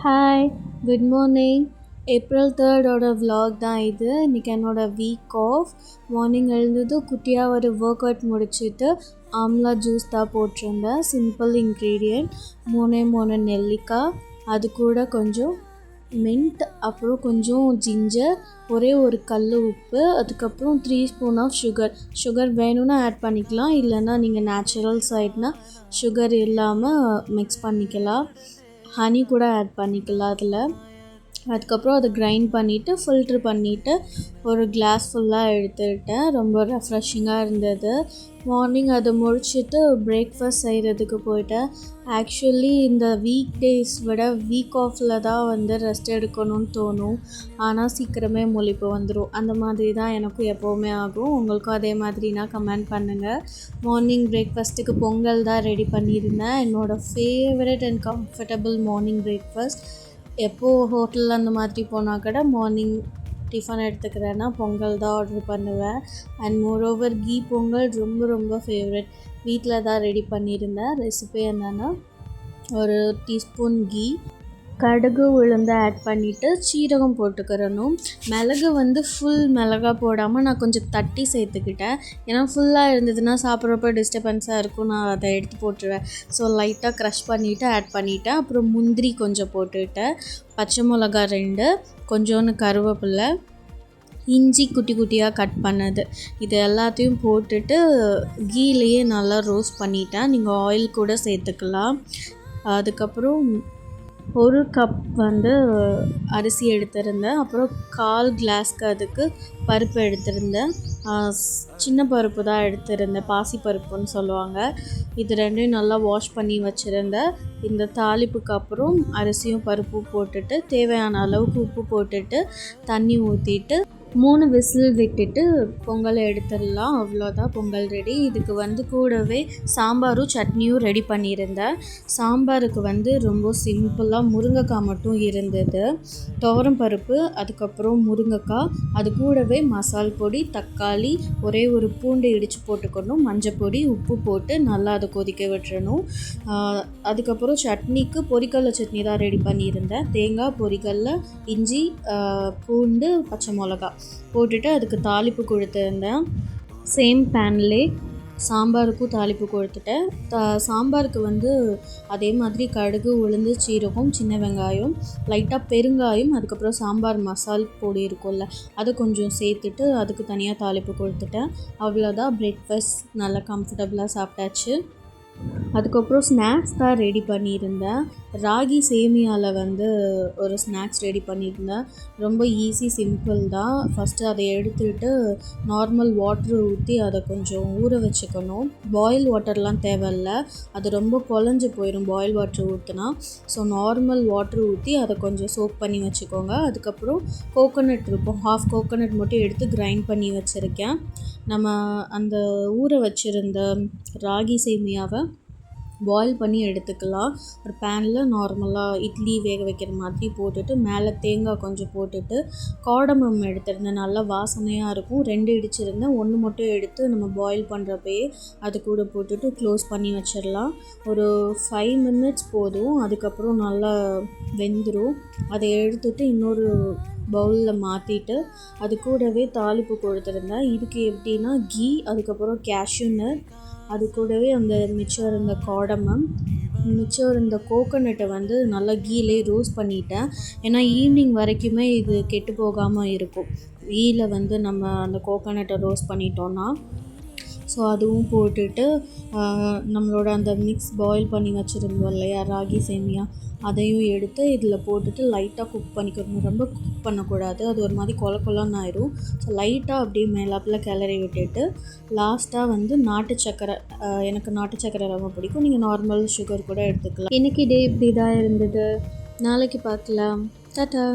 Hi, good morning. April 3rdோட vlog தான் இது. இன்றைக்கி என்னோடய வீக் ஆஃப். மார்னிங் எழுந்ததும் குட்டியாக ஒரு ஒர்க் அவுட் முடிச்சுட்டு ஆம்லா ஜூஸ் தான் போட்டிருந்தேன். சிம்பிள் இன்க்ரீடியன்ட், மூணு நெல்லிக்காய், அது கூட கொஞ்சம் மின்ட், அப்புறம் கொஞ்சம் ஜிஞ்சர், ஒரே ஒரு கல் உப்பு, அதுக்கப்புறம் 3 ஸ்பூன் ஆஃப் சுகர் வேணும்னா ஆட் பண்ணிக்கலாம், இல்லைன்னா நீங்கள் நேச்சுரல் சைட்னா சுகர் இல்லாமல் மிக்ஸ் பண்ணிக்கலாம். ஹனி கூட ஆட் பண்ணிக்கலாம் அதில். அதுக்கப்புறம் அதை கிரைண்ட் பண்ணிவிட்டு ஃபில்ட்ரு பண்ணிவிட்டு ஒரு கிளாஸ் ஃபுல்லாக எடுத்துக்கிட்டேன். ரொம்ப ரெஃப்ரெஷிங்காக இருந்தது. மார்னிங் அதை முடிச்சுட்டு பிரேக்ஃபாஸ்ட் செய்கிறதுக்கு போயிட்டேன். ஆக்சுவலி இந்த வீக் டேஸ் விட வீக் ஆஃபில் தான் ரெஸ்ட் எடுக்கணும்னு தோணும், ஆனால் சீக்கிரமே முழிப்பு வந்துடும். அந்த மாதிரி தான் எனக்கும் எப்போவுமே ஆகும். உங்களுக்கும் அதே மாதிரினா கமெண்ட் பண்ணுங்கள். மார்னிங் பிரேக்ஃபாஸ்ட்டுக்கு பொங்கல் தான் ரெடி பண்ணியிருந்தேன். என்னோடய favourite and comfortable morning breakfast. எப்போது ஹோட்டலில் அந்த மாதிரி போனால் கூட மார்னிங் டிஃபன் எடுத்துக்கிறேன்னா பொங்கல் தான் ஆர்டர் பண்ணுவேன். அண்ட் மோரோவர் கீ பொங்கல் ரொம்ப ஃபேவரட். வீட்டில் தான் ரெடி பண்ணியிருந்தேன். ரெசிபி என்னென்னா, ஒரு டீஸ்பூன் கீ, கடுகு உளுந்து ஆட் பண்ணிவிட்டு சீரகம் போட்டுக்கிறணும். மிளகு ஃபுல் மிளகா போடாமல் நான் கொஞ்சம் தட்டி சேர்த்துக்கிட்டேன். ஏன்னா ஃபுல்லாக இருந்ததுன்னா சாப்பிட்றப்ப டிஸ்டர்பன்ஸாக இருக்கும், நான் அதை எடுத்து போட்டுருவேன். ஸோ லைட்டாக க்ரஷ் பண்ணிவிட்டு ஆட் பண்ணிவிட்டேன். அப்புறம் முந்திரி கொஞ்சம் போட்டுவிட்டேன், பச்சை மிளகா 2, கொஞ்சோன்னு கருவேப்பிலை, இஞ்சி குட்டி குட்டியாக கட் பண்ணது, இது எல்லாத்தையும் போட்டுட்டு கீலேயே நல்லா ரோஸ்ட் பண்ணிட்டேன். நீங்கள் ஆயில் கூட சேர்த்துக்கலாம். அதுக்கப்புறம் ஒரு கப் அரிசி எடுத்திருந்தேன். அப்புறம் 1/4 கிளாஸ்க்கு அதுக்கு பருப்பு எடுத்திருந்தேன். சின்ன பருப்பு தான் எடுத்திருந்தேன், பாசி பருப்புன்னு சொல்லுவாங்க. இது ரெண்டையும் நல்லா வாஷ் பண்ணி வச்சுருந்தேன். இந்த தாளிப்புக்கு அப்புறம் அரிசியும் பருப்பும் போட்டுட்டு தேவையான அளவுக்கு உப்பு போட்டுட்டு தண்ணி ஊற்றிட்டு 3 விசில் விட்டுட்டு பொங்கலை எடுத்துடலாம். அவ்வளோதான், பொங்கல் ரெடி. இதுக்கு கூடவே சாம்பாரும் சட்னியும் ரெடி பண்ணியிருந்தேன். சாம்பாருக்கு ரொம்ப சிம்பிளாக முருங்கைக்காய் மட்டும் இருந்தது, துவரம் பருப்பு, அதுக்கப்புறம் முருங்கைக்காய், அது கூடவே மசால் பொடி, தக்காளி, ஒரே ஒரு பூண்டு இடித்து போட்டுக்கணும், மஞ்சள் பொடி, உப்பு போட்டு நல்லா அதை கொதிக்க விட்டுறணும். அதுக்கப்புறம் சட்னிக்கு பொரிக்கடலை சட்னி தான் ரெடி பண்ணியிருந்தேன். தேங்காய், பொரிக்கடலை, இஞ்சி, பூண்டு, பச்சை மிளகா போட்டுட்டு அதுக்கு தாளிப்பு கொடுத்துருந்தேன். சேம் பேன்லே சாம்பாருக்கும் தாளிப்பு கொடுத்துட்டேன். சாம்பாருக்கு அதே மாதிரி கடுகு, உளுந்து, சீரகம், சின்ன வெங்காயம், லைட்டாக பெருங்காயம், அதுக்கப்புறம் சாம்பார் மசால் பொடி இருக்கும்ல, அதை கொஞ்சம் சேர்த்துட்டு அதுக்கு தனியாக தாளிப்பு கொடுத்துட்டேன். அவ்வளோதான், பிரேக்ஃபாஸ்ட் நல்லா கம்ஃபர்டபுளாக சாப்பிட்டாச்சு. அதுக்கப்புறம் ஸ்நாக்ஸ் தான் ரெடி பண்ணியிருந்தேன். ராகி சேமியாவில் ஒரு ஸ்நாக்ஸ் ரெடி பண்ணியிருந்தேன். ரொம்ப ஈஸி, சிம்பிள் தான். ஃபஸ்ட்டு அதை எடுத்துக்கிட்டு நார்மல் வாட்ரு ஊற்றி அதை கொஞ்சம் ஊற வச்சுக்கணும். பாயில் வாட்டர்லாம் தேவையில்ல, அது ரொம்ப குழஞ்சி போயிடும் பாயில் வாட்ரு ஊற்றினா. ஸோ நார்மல் வாட்ரு ஊற்றி அதை கொஞ்சம் சோக் பண்ணி வச்சுக்கோங்க. அதுக்கப்புறம் கோகோனட் இருக்கும், ஹாஃப் கோகோனட் மட்டும் எடுத்து கிரைண்ட் பண்ணி வச்சுருக்கேன். நம்ம அந்த ஊற வச்சுருந்த ராகி சேமியாவை பாயில் பண்ணி எடுத்துக்கலாம். ஒரு பேனில் நார்மலாக இட்லி வேக வைக்கிற மாதிரி போட்டுட்டு மேலே தேங்காய் கொஞ்சம் போட்டுட்டு காடமம் எடுத்துருந்தேன், நல்லா வாசனையாக இருக்கும். 2 இடிச்சிருந்தேன், 1 மட்டும் எடுத்து நம்ம பாயில் பண்ணுறப்பயே அது கூட போட்டுட்டு க்ளோஸ் பண்ணி வச்சிடலாம். ஒரு 5 மினிட்ஸ் போதும், அதுக்கப்புறம் நல்லா வெந்துடும். அதை எடுத்துகிட்டு இன்னொரு பவுலில் மாற்றிட்டு அது கூடவே தாளிப்பு கொடுத்துருந்தேன். இதுக்கு எப்படின்னா கீ, அதுக்கப்புறம் கேஷ்யூ நட், அது கூடவே அந்த மிச்சம் இருந்த காடமம், மிச்சம் இருந்த கோகோனட்டை நல்லா கீலே ரோஸ்ட் பண்ணிட்டேன். ஏன்னா ஈவினிங் வரைக்குமே இது கெட்டு போகாமல் இருக்கும், கீயில் நம்ம அந்த கோகோனட்டை ரோஸ்ட் பண்ணிட்டோன்னா. ஸோ அதுவும் போட்டுட்டு நம்மளோட அந்த மிக்ஸ் பாயில் பண்ணி வச்சுருந்தோம் இல்லையா ராகி சேமியா, அதையும் எடுத்து இதில் போட்டுட்டு லைட்டாக குக் பண்ணிக்கணும். ரொம்ப குக் பண்ணக்கூடாது, அது ஒரு மாதிரி கொலன்னு ஆயிடும். ஸோ லைட்டாக அப்படியே மேலாப்பில் கிளறி விட்டுட்டு லாஸ்ட்டாக நாட்டு சக்கரை, எனக்கு நாட்டு சக்கரை ரொம்ப பிடிக்கும், நீங்கள் நார்மல் சுகர் கூட எடுத்துக்கலாம். இன்றைக்கி டே இப்படி தான் இருந்தது. நாளைக்கு பார்க்கலாம். டாட்டா.